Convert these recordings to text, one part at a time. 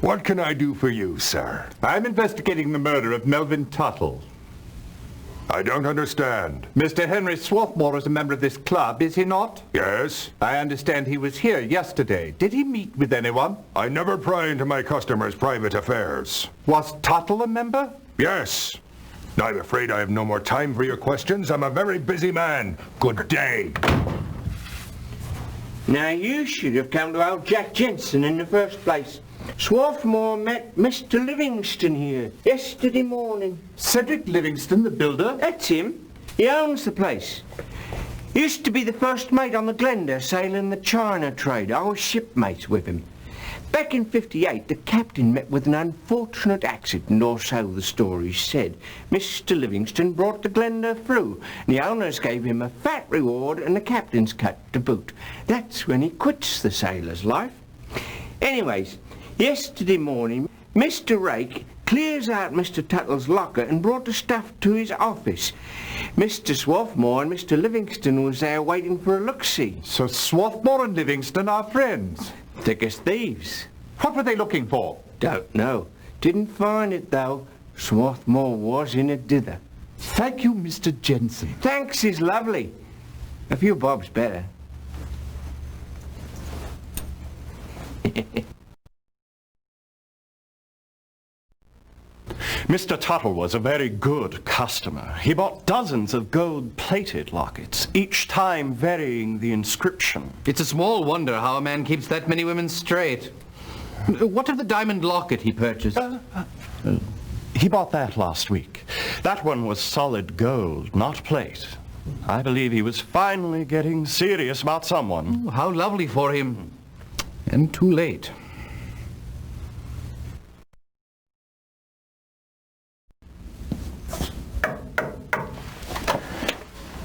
What can I do for you, sir? I'm investigating the murder of Melvin Tuttle. I don't understand. Mr. Henry Swarthmore is a member of this club, is he not? Yes? I understand he was here yesterday. Did he meet with anyone? I never pry into my customers' private affairs. Was Tuttle a member? Yes. I'm afraid I have no more time for your questions. I'm a very busy man. Good day. Now, you should have come to old Jack Jensen in the first place. Swarthmore met Mr. Livingstone here yesterday morning. Cedric Livingstone, the builder? That's him. He owns the place. He used to be the first mate on the Glenda sailing the China trade. I was shipmates with him. Back in '58, the captain met with an unfortunate accident, or so the story said. Mr. Livingstone brought the Glenda through. The owners gave him a fat reward and the captain's cut to boot. That's when he quits the sailor's life. Anyways, yesterday morning, Mr. Rake clears out Mr. Tuttle's locker and brought the stuff to his office. Mr. Swarthmore and Mr. Livingstone was there waiting for a look-see. So Swarthmore and Livingstone are friends? Thick as thieves. What were they looking for? Don't know. Didn't find it, though. Swarthmore was in a dither. Thank you, Mr. Jensen. Thanks is lovely. A few bobs better. Mr. Tuttle was a very good customer. He bought dozens of gold-plated lockets, each time varying the inscription. It's a small wonder how a man keeps that many women straight. What of the diamond locket he purchased? He bought that last week. That one was solid gold, not plate. I believe he was finally getting serious about someone. Oh, how lovely for him. And too late.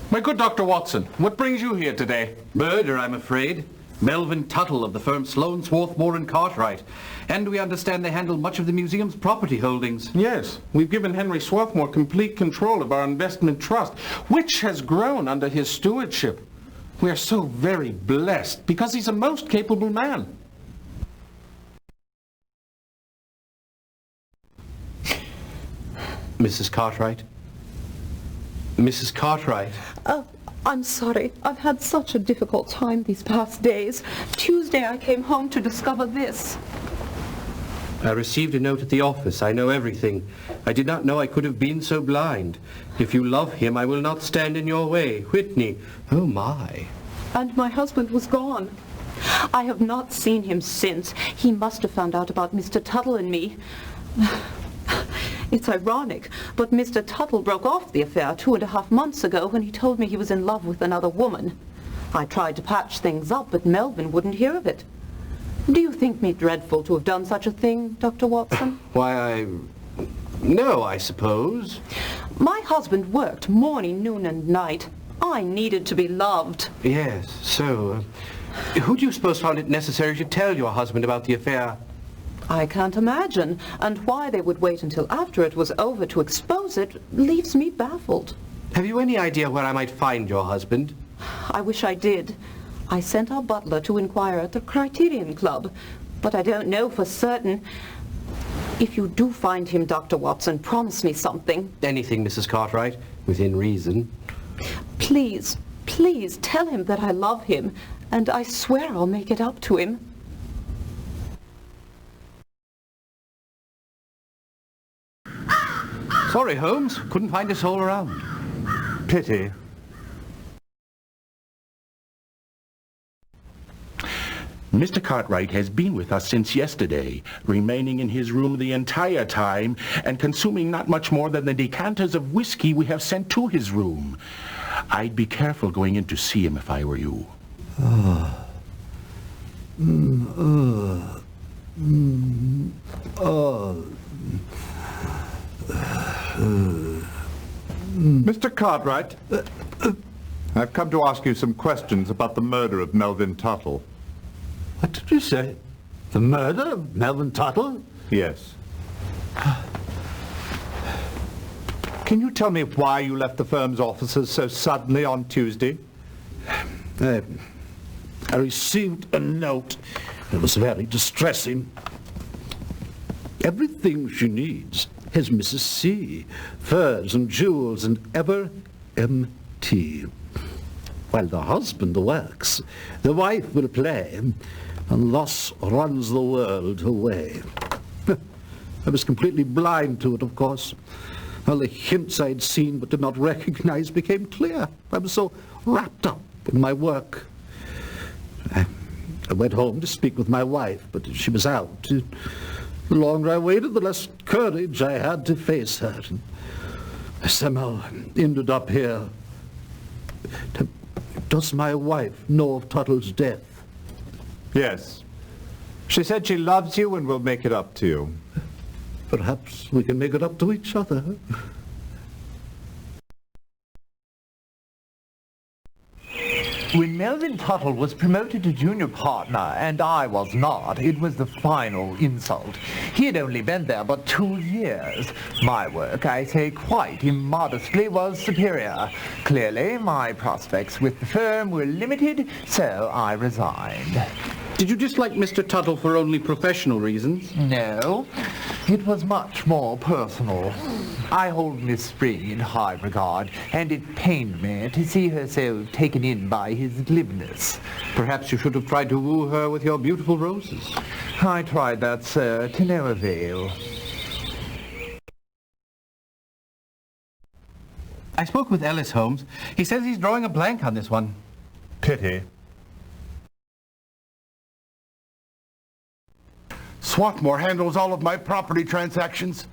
My good Dr. Watson, what brings you here today? Murder, I'm afraid. Melvin Tuttle of the firm Sloane, Swarthmore and Cartwright. And we understand they handle much of the museum's property holdings. Yes, we've given Henry Swarthmore complete control of our investment trust, which has grown under his stewardship. We are so very blessed because he's a most capable man. Mrs. Cartwright? Mrs. Cartwright? I'm sorry. I've had such a difficult time these past days. Tuesday I came home to discover this. I received a note at the office. I know everything. I did not know I could have been so blind. If you love him, I will not stand in your way. Whitney. Oh, my. And my husband was gone. I have not seen him since. He must have found out about Mr. Tuttle and me. It's ironic, but Mr. Tuttle broke off the affair 2.5 months ago when he told me he was in love with another woman. I tried to patch things up, but Melvin wouldn't hear of it. Do you think me dreadful to have done such a thing, Dr. Watson? Why, no, I suppose. My husband worked morning, noon, and night. I needed to be loved. Yes, so, who do you suppose found it necessary to tell your husband about the affair? I can't imagine, and why they would wait until after it was over to expose it leaves me baffled. Have you any idea where I might find your husband? I wish I did. I sent our butler to inquire at the Criterion Club, but I don't know for certain. If you do find him, Dr. Watson, promise me something. Anything, Mrs. Cartwright, within reason. Please, please tell him that I love him, and I swear I'll make it up to him. Sorry, Holmes. Couldn't find us all around. Pity. Mr. Cartwright has been with us since yesterday, remaining in his room the entire time and consuming not much more than the decanters of whiskey we have sent to his room. I'd be careful going in to see him if I were you. Mr. Cartwright, I've come to ask you some questions about the murder of Melvin Tuttle. What did you say? The murder of Melvin Tuttle? Yes. Can you tell me why you left the firm's offices so suddenly on Tuesday? I received a note. It was very distressing. Everything she needs has Mrs. C. Furs and jewels and ever empty. While the husband works, the wife will play, and thus runs the world away. I was completely blind to it, of course. All the hints I'd seen but did not recognize became clear. I was so wrapped up in my work. I went home to speak with my wife, but she was out. The longer I waited, the less courage I had to face her. And I somehow ended up here. Does my wife know of Tuttle's death? Yes. She said she loves you and will make it up to you. Perhaps we can make it up to each other. When Melvin Tuttle was promoted to junior partner and I was not, it was the final insult. He had only been there but 2 years. My work, I say quite immodestly, was superior. Clearly, my prospects with the firm were limited, so I resigned. Did you dislike Mr. Tuttle for only professional reasons? No, it was much more personal. I hold Miss Spring in high regard, and it pained me to see her so taken in by his glibness. Perhaps you should have tried to woo her with your beautiful roses. I tried that, sir, to no avail. I spoke with Ellis, Holmes. He says he's drawing a blank on this one. Pity. Swarthmore handles all of my property transactions.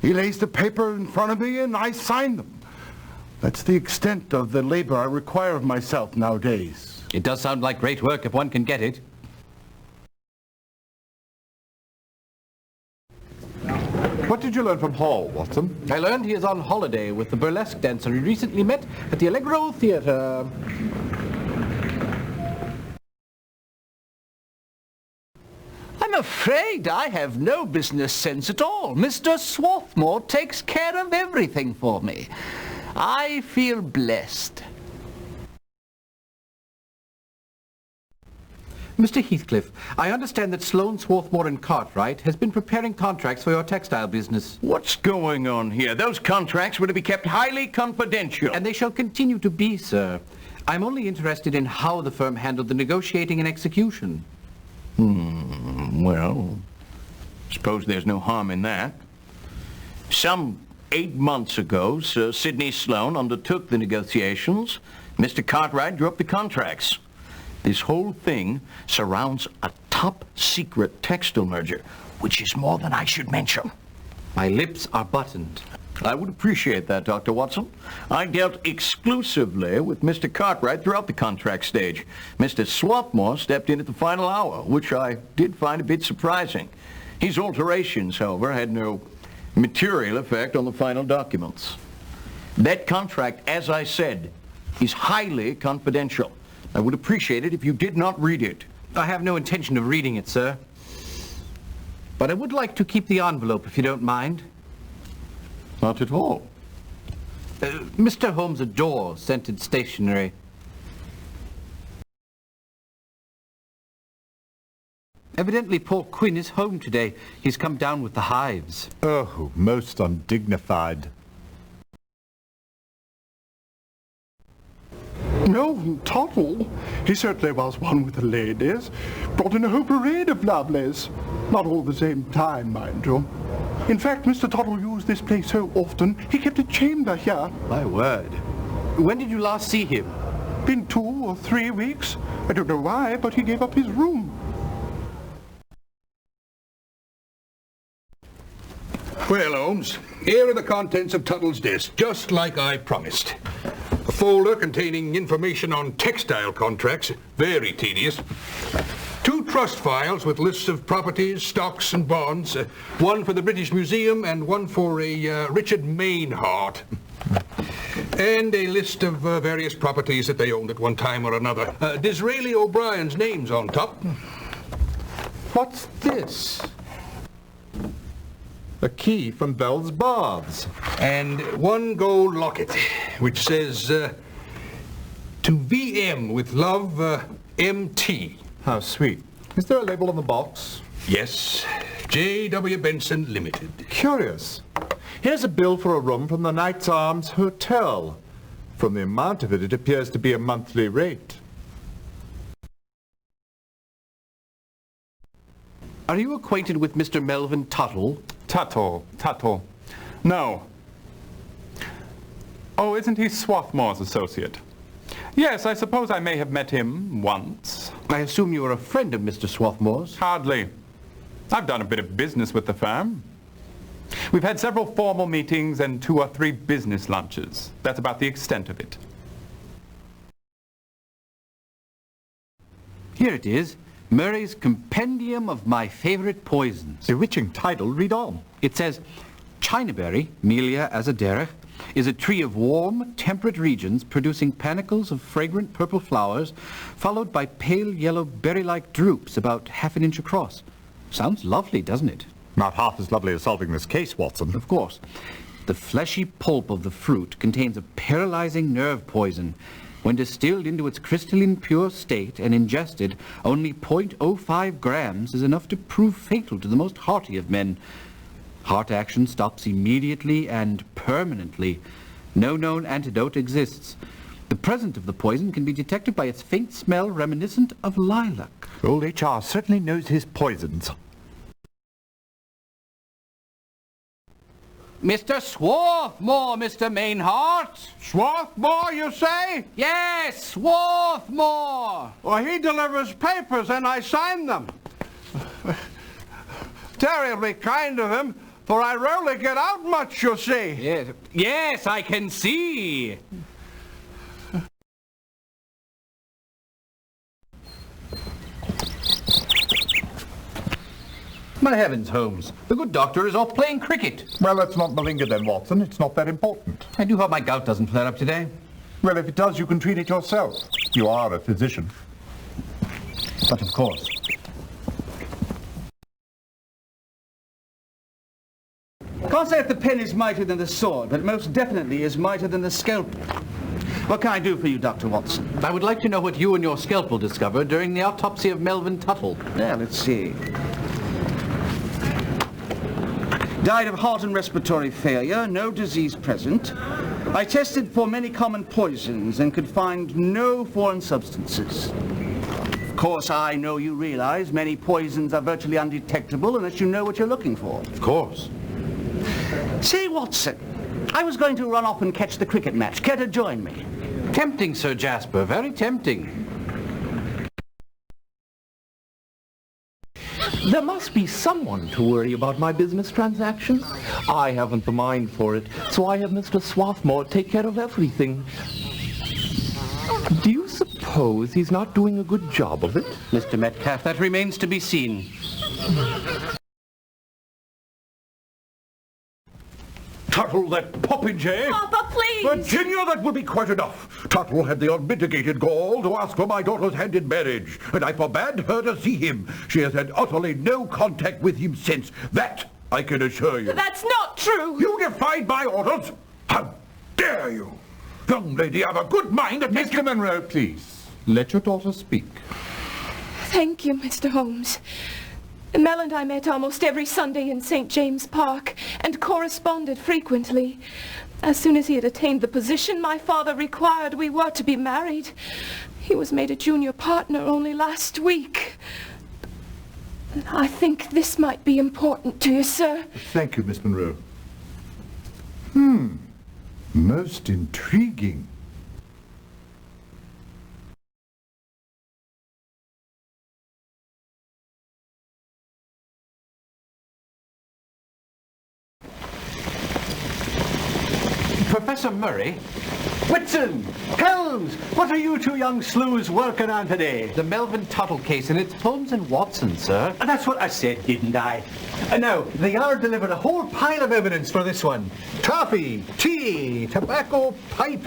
He lays the paper in front of me and I sign them. That's the extent of the labor I require of myself nowadays. It does sound like great work if one can get it. What did you learn from Hall, Watson? I learned he is on holiday with the burlesque dancer he recently met at the Allegro Theatre. I'm afraid I have no business sense at all. Mr. Swarthmore takes care of everything for me. I feel blessed. Mr. Heathcliff, I understand that Sloane, Swarthmore and Cartwright has been preparing contracts for your textile business. What's going on here? Those contracts were to be kept highly confidential. And they shall continue to be, sir. I'm only interested in how the firm handled the negotiating and execution. Well, suppose there's no harm in that. Some 8 months ago, Sir Sidney Sloane undertook the negotiations. Mr. Cartwright drew up the contracts. This whole thing surrounds a top-secret textile merger, which is more than I should mention. My lips are buttoned. I would appreciate that, Dr. Watson. I dealt exclusively with Mr. Cartwright throughout the contract stage. Mr. Swarthmore stepped in at the final hour, which I did find a bit surprising. His alterations, however, had no material effect on the final documents. That contract, as I said, is highly confidential. I would appreciate it if you did not read it. I have no intention of reading it, sir. But I would like to keep the envelope, if you don't mind. Not at all. Mr. Holmes adores scented stationery. Evidently Paul Quinn is home today. He's come down with the hives. Oh, most undignified. No, Tuttle. He certainly was one with the ladies. Brought in a whole parade of lovelies. Not all at the same time, mind you. In fact, Mr. Tuttle used this place so often, he kept a chamber here. My word. When did you last see him? Been 2 or 3 weeks. I don't know why, but he gave up his room. Well, Holmes, here are the contents of Tuttle's desk, just like I promised. A folder containing information on textile contracts, very tedious. 2 trust files with lists of properties, stocks and bonds, one for the British Museum and one for a Richard Mainhart. And a list of various properties that they owned at one time or another. Disraeli O'Brien's name's on top. What's this? A key from Bell's Baths. And 1 gold locket, which says, to VM with love, MT. How sweet. Is there a label on the box? Yes, J.W. Benson Limited. Curious. Here's a bill for a room from the Knights Arms Hotel. From the amount of it, it appears to be a monthly rate. Are you acquainted with Mr. Melvin Tuttle? Tuttle. No. Oh, isn't he Swarthmore's associate? Yes, I suppose I may have met him once. I assume you are a friend of Mr. Swarthmore's? Hardly. I've done a bit of business with the firm. We've had several formal meetings and 2 or 3 business lunches. That's about the extent of it. Here it is. Murray's Compendium of My Favorite Poisons. Bewitching title. Read on. It says, Chinaberry, Melia azadera, is a tree of warm, temperate regions producing panicles of fragrant purple flowers, followed by pale yellow berry-like drupes about half an inch across. Sounds lovely, doesn't it? Not half as lovely as solving this case, Watson. Of course. The fleshy pulp of the fruit contains a paralyzing nerve poison. When distilled into its crystalline pure state and ingested, only 0.05 grams is enough to prove fatal to the most hearty of men. Heart action stops immediately and permanently. No known antidote exists. The presence of the poison can be detected by its faint smell reminiscent of lilac. Old H.R. certainly knows his poisons. Mr. Swarthmore, Mr. Mainhart. Swarthmore, you say? Yes, Swarthmore. Well, he delivers papers and I sign them. Terribly kind of him, for I rarely get out much, you see. Yes, I can see. My heavens, Holmes. The good doctor is off playing cricket. Well, let's not malinger then, Watson. It's not that important. I do hope my gout doesn't flare up today. Well, if it does, you can treat it yourself. You are a physician. But of course. Can't say if the pen is mightier than the sword, but it most definitely is mightier than the scalpel. What can I do for you, Dr. Watson? I would like to know what you and your scalpel discovered during the autopsy of Melvin Tuttle. Now, let's see. Died of heart and respiratory failure, no disease present. I tested for many common poisons and could find no foreign substances. Of course, I know you realize many poisons are virtually undetectable unless you know what you're looking for. Of course. Say, Watson, I was going to run off and catch the cricket match. Care to join me? Tempting, Sir Jasper, very tempting. There must be someone to worry about my business transactions. I haven't the mind for it, so I have Mr. Swarthmore take care of everything. Do you suppose he's not doing a good job of it? Mr. Metcalf, that remains to be seen. Tuttle, that popinjay! Papa, please! Virginia, that will be quite enough. Tuttle had the unmitigated gall to ask for my daughter's hand in marriage, and I forbade her to see him. She has had utterly no contact with him since. That I can assure you. That's not true! You defied my orders? How dare you? Young lady, have a good mind that Mr. Monroe, please. Let your daughter speak. Thank you, Mr. Holmes. Mel and I met almost every Sunday in St. James Park and corresponded frequently. As soon as he had attained the position my father required, we were to be married. He was made a junior partner only last week. I think this might be important to you, sir. Thank you, Miss Monroe. Most intriguing. Professor Murray? Whitson! Holmes! What are you two young sleuths working on today? The Melvin Tuttle case, and it's Holmes and Watson, sir. That's what I said, didn't I? Now, the Yard delivered a whole pile of evidence for this one. Toffee, tea, tobacco, pipe.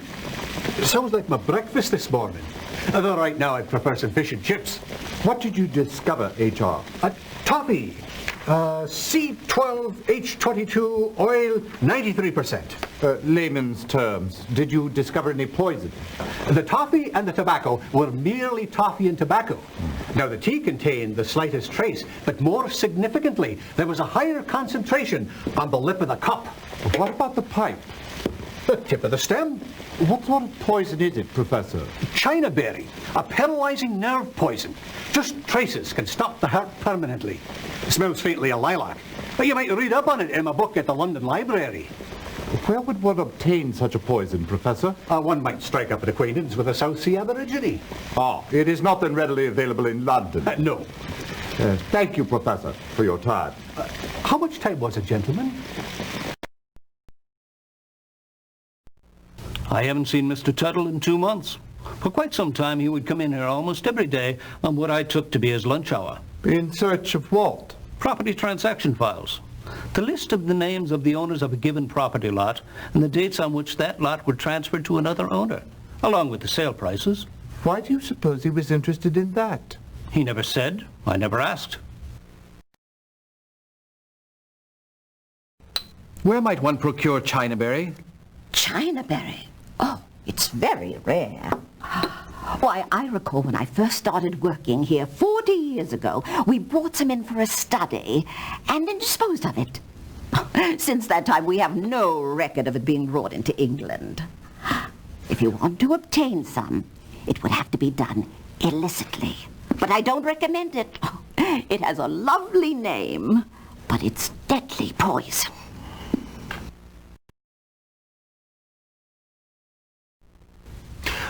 Sounds like my breakfast this morning. Although right now I prefer some fish and chips. What did you discover, H.R.? Toffee. C12H22 oil 93%. Layman's terms, did you discover any poison? The toffee and the tobacco were merely toffee and tobacco. Now, the tea contained the slightest trace, but more significantly, there was a higher concentration on the lip of the cup. What about the pipe? The tip of the stem. What sort of poison is it, Professor? Chinaberry, a paralyzing nerve poison. Just traces can stop the heart permanently. It smells faintly of lilac. But you might read up on it in a book at the London Library. Where would one obtain such a poison, Professor? One might strike up an acquaintance with a South Sea Aborigine. Ah, it is not then readily available in London? No. Thank you, Professor, for your time. How much time was it, gentlemen? I haven't seen Mr. Tuttle in 2 months. For quite some time he would come in here almost every day on what I took to be his lunch hour. In search of what? Property transaction files. The list of the names of the owners of a given property lot and the dates on which that lot were transferred to another owner, along with the sale prices. Why do you suppose he was interested in that? He never said. I never asked. Where might one procure Chinaberry? Chinaberry? Oh, it's very rare. Why, I recall when I first started working here 40 years ago, we brought some in for a study and then disposed of it. Since that time, we have no record of it being brought into England. If you want to obtain some, it would have to be done illicitly. But I don't recommend it. It has a lovely name, but it's deadly poison.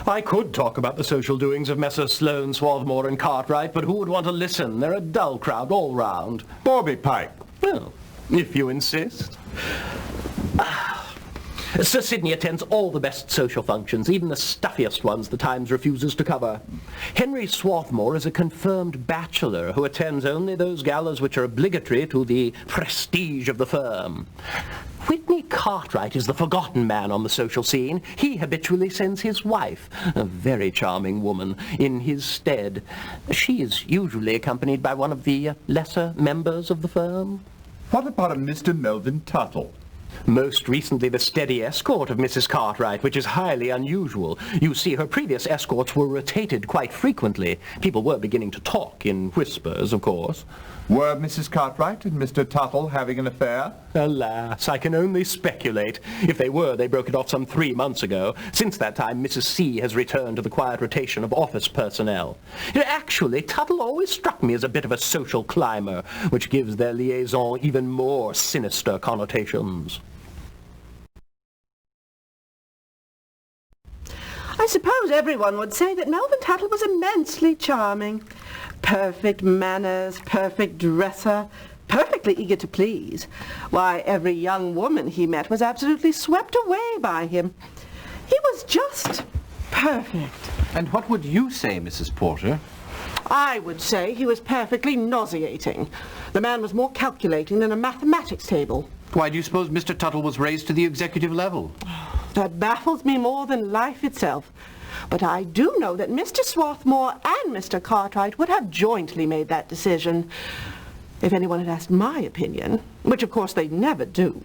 I could talk about the social doings of Messrs. Sloane, Swarthmore and Cartwright, but who would want to listen? They're a dull crowd all round. Bobby Pike. Well, if you insist. Sir Sidney attends all the best social functions, even the stuffiest ones the Times refuses to cover. Henry Swarthmore is a confirmed bachelor who attends only those galas which are obligatory to the prestige of the firm. Whitney Cartwright is the forgotten man on the social scene. He habitually sends his wife, a very charming woman, in his stead. She is usually accompanied by one of the lesser members of the firm. What about a Mr. Melvin Tuttle? Most recently the steady escort of Mrs. Cartwright, which is highly unusual. You see, her previous escorts were rotated quite frequently. People were beginning to talk in whispers, of course. Were Mrs. Cartwright and Mr. Tuttle having an affair? Alas, I can only speculate. If they were, they broke it off some 3 months ago. Since that time, Mrs. C has returned to the quiet rotation of office personnel. Actually, Tuttle always struck me as a bit of a social climber, which gives their liaison even more sinister connotations. I suppose everyone would say that Melvin Tuttle was immensely charming. Perfect manners, perfect dresser, perfectly eager to please. Why, every young woman he met was absolutely swept away by him. He was just perfect. And what would you say, Mrs. Porter? I would say he was perfectly nauseating. The man was more calculating than a mathematics table. Why do you suppose Mr. Tuttle was raised to the executive level? That baffles me more than life itself. But I do know that Mr. Swarthmore and Mr. Cartwright would have jointly made that decision. If anyone had asked my opinion, which of course they never do,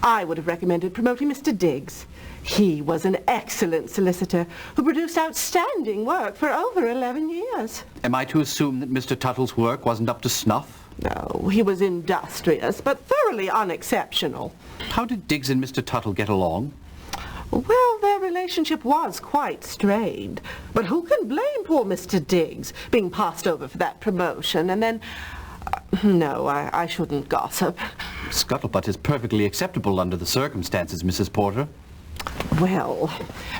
I would have recommended promoting Mr. Diggs. He was an excellent solicitor who produced outstanding work for over 11 years. Am I to assume that Mr. Tuttle's work wasn't up to snuff? No, he was industrious, but thoroughly unexceptional. How did Diggs and Mr. Tuttle get along? Well, their relationship was quite strained. But who can blame poor Mr. Diggs being passed over for that promotion and then... no, I shouldn't gossip. Scuttlebutt is perfectly acceptable under the circumstances, Mrs. Porter. Well,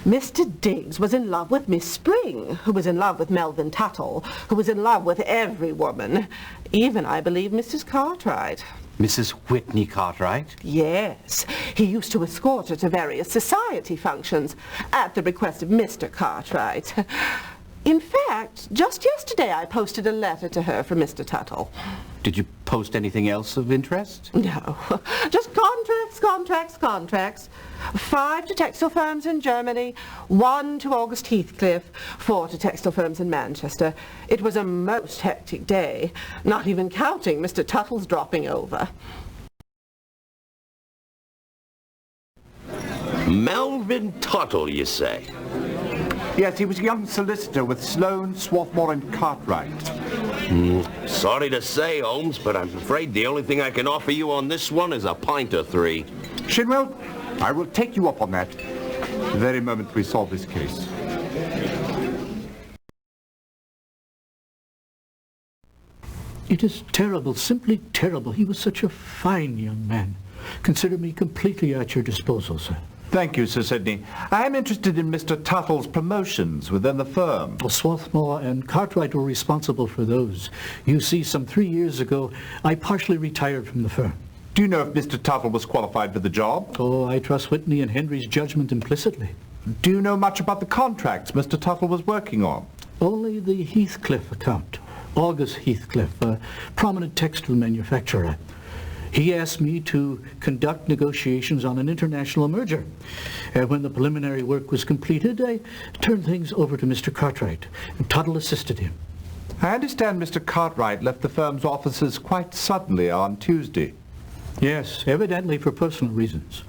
Mr. Diggs was in love with Miss Spring, who was in love with Melvin Tuttle, who was in love with every woman, even, I believe, Mrs. Cartwright. Mrs. Whitney Cartwright? Yes. He used to escort her to various society functions at the request of Mr. Cartwright. In fact, just yesterday I posted a letter to her from Mr. Tuttle. Did you post anything else of interest? No. Just contracts, contracts, contracts. 5 to textile firms in Germany, 1 to August Heathcliffe, 4 to textile firms in Manchester. It was a most hectic day, not even counting Mr. Tuttle's dropping over. Melvin Tuttle, you say? Yes, he was a young solicitor with Sloane, Swarthmore and Cartwright. Sorry to say, Holmes, but I'm afraid the only thing I can offer you on this one is a pint or three. Shinwell, I will take you up on that the very moment we solve this case. It is terrible, simply terrible. He was such a fine young man. Consider me completely at your disposal, sir. Thank you, Sir Sidney. I am interested in Mr. Tuttle's promotions within the firm. Well, Swarthmore and Cartwright were responsible for those. You see, some 3 years ago, I partially retired from the firm. Do you know if Mr. Tuttle was qualified for the job? Oh, I trust Whitney and Henry's judgment implicitly. Do you know much about the contracts Mr. Tuttle was working on? Only the Heathcliffe account. August Heathcliffe, a prominent textile manufacturer. He asked me to conduct negotiations on an international merger. When the preliminary work was completed, I turned things over to Mr. Cartwright, and Tuttle assisted him. I understand Mr. Cartwright left the firm's offices quite suddenly on Tuesday. Yes, evidently for personal reasons.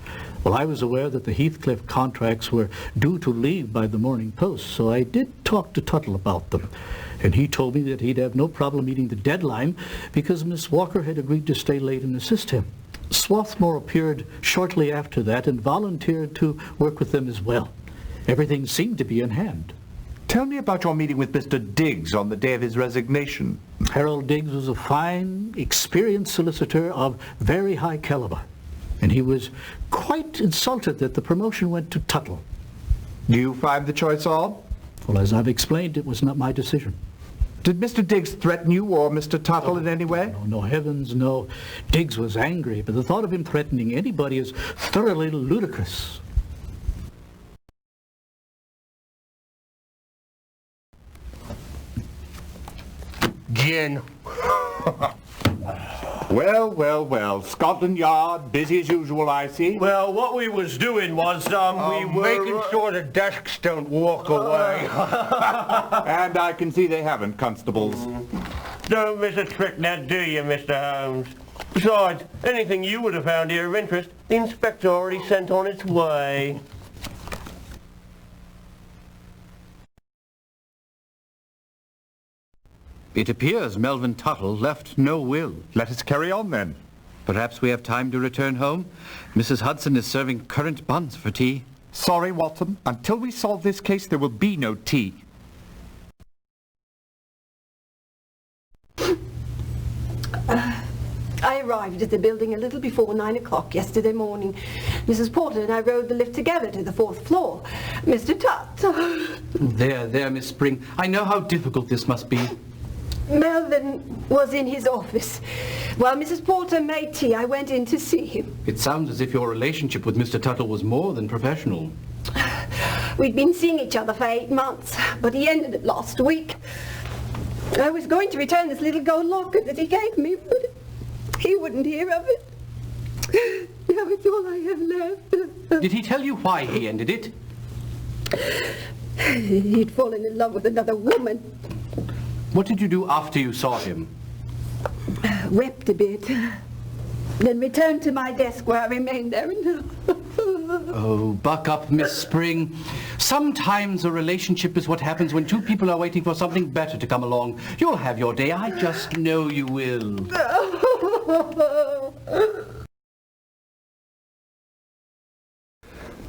Well, I was aware that the Heathcliff contracts were due to leave by the Morning Post, so I did talk to Tuttle about them. And he told me that he'd have no problem meeting the deadline because Miss Walker had agreed to stay late and assist him. Swarthmore appeared shortly after that and volunteered to work with them as well. Everything seemed to be in hand. Tell me about your meeting with Mr. Diggs on the day of his resignation. Harold Diggs was a fine, experienced solicitor of very high caliber, and he was quite insulted that the promotion went to Tuttle. Do you find the choice odd? Well, as I've explained, it was not my decision. Did Mr. Diggs threaten you or Mr. Tuttle in any way? No, heavens, no. Diggs was angry, but the thought of him threatening anybody is thoroughly ludicrous. Gin. Well. Scotland Yard, busy as usual, I see. Well, what we was doing was, we were making sure the desks don't walk away. And I can see they haven't, constables. Don't miss a trick now, do you, Mr. Holmes? Besides, anything you would have found here of interest, the inspector already sent on its way. It appears Melvin Tuttle left no will. Let us carry on, then. Perhaps we have time to return home. Mrs. Hudson is serving currant buns for tea. Sorry, Watson. Until we solve this case, there will be no tea. I arrived at the building a little before 9 o'clock yesterday morning. Mrs. Porter and I rode the lift together to the 4th floor. Mr. Tutt. There, Miss Spring. I know how difficult this must be. Melvin was in his office. While Mrs. Porter made tea, I went in to see him. It sounds as if your relationship with Mr. Tuttle was more than professional. We'd been seeing each other for 8 months, but he ended it last week. I was going to return this little gold locket that he gave me, but he wouldn't hear of it. Now it's all I have left. Did he tell you why he ended it? He'd fallen in love with another woman. What did you do after you saw him? Wept a bit. Then returned to my desk where I remained there until... Oh, buck up, Miss Spring. Sometimes a relationship is what happens when two people are waiting for something better to come along. You'll have your day. I just know you will.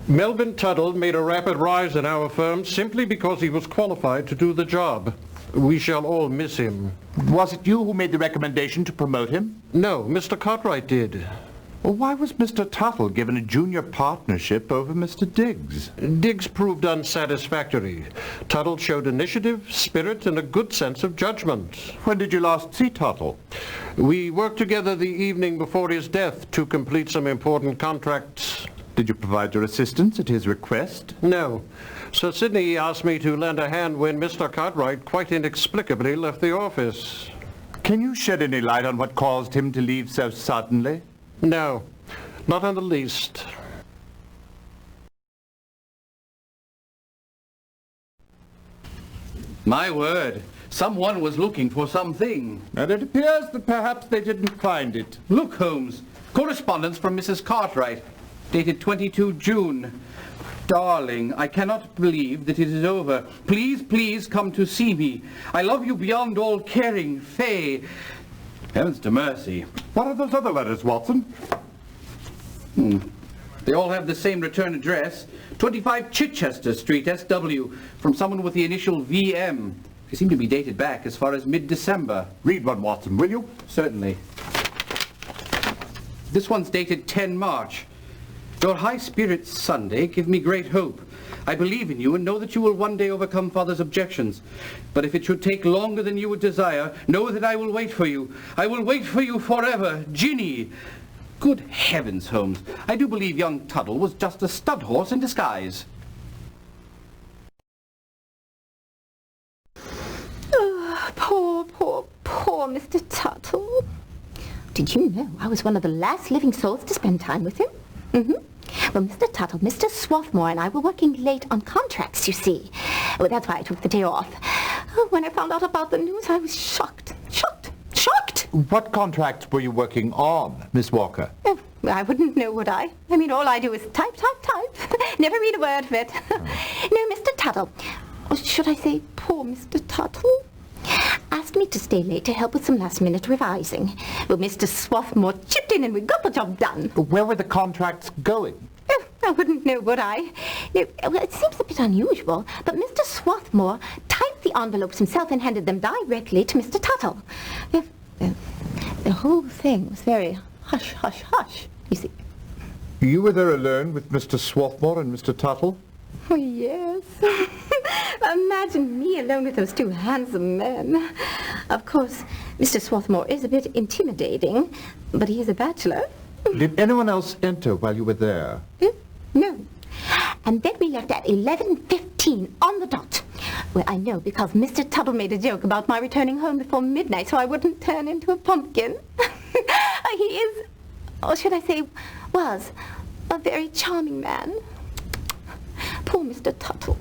Melvin Tuttle made a rapid rise in our firm simply because he was qualified to do the job. We shall all miss him. Was it you who made the recommendation to promote him? No, Mr. Cartwright did. Well, why was Mr. Tuttle given a junior partnership over Mr. Diggs? Diggs proved unsatisfactory. Tuttle showed initiative, spirit, and a good sense of judgment. When did you last see Tuttle? We worked together the evening before his death to complete some important contracts. Did you provide your assistance at his request? No. Sir Sidney asked me to lend a hand when Mr. Cartwright quite inexplicably left the office. Can you shed any light on what caused him to leave so suddenly? No, not in the least. My word, someone was looking for something. And it appears that perhaps they didn't find it. Look, Holmes, correspondence from Mrs. Cartwright, dated 22 June. Darling, I cannot believe that it is over. Please, please come to see me. I love you beyond all caring, Fay. Heavens to mercy. What are those other letters, Watson? They all have the same return address. 25 Chichester Street, SW, from someone with the initial VM. They seem to be dated back as far as mid-December. Read one, Watson, will you? Certainly. This one's dated 10 March. Your high spirits Sunday give me great hope. I believe in you and know that you will one day overcome Father's objections. But if it should take longer than you would desire, know that I will wait for you. I will wait for you forever. Ginny. Good heavens, Holmes. I do believe young Tuttle was just a stud horse in disguise. Oh, poor Mr. Tuttle. Did you know I was one of the last living souls to spend time with him? Well, Mr. Tuttle, Mr. Swarthmore and I were working late on contracts, you see. Well, that's why I took the day off. Oh, when I found out about the news, I was shocked. What contracts were you working on, Miss Walker? Oh, I wouldn't know, would I? I mean, all I do is type. Never read a word of it. No, Mr. Tuttle, or should I say poor Mr. Tuttle, asked me to stay late to help with some last-minute revising. Well, Mr. Swarthmore chipped in and we got the job done. Where were the contracts going? Oh, I wouldn't know, would I? No, well, it seems a bit unusual, but Mr. Swarthmore typed the envelopes himself and handed them directly to Mr. Tuttle. The whole thing was very hush, you see. You were there alone with Mr. Swarthmore and Mr. Tuttle? Oh, yes. Imagine me alone with those two handsome men. Of course, Mr. Swarthmore is a bit intimidating, but he is a bachelor. Did anyone else enter while you were there? No. And then we left at 11:15 on the dot. Well, I know because Mr. Tuttle made a joke about my returning home before midnight so I wouldn't turn into a pumpkin. He is, or should I say, was, a very charming man. Poor Mr. Tuttle.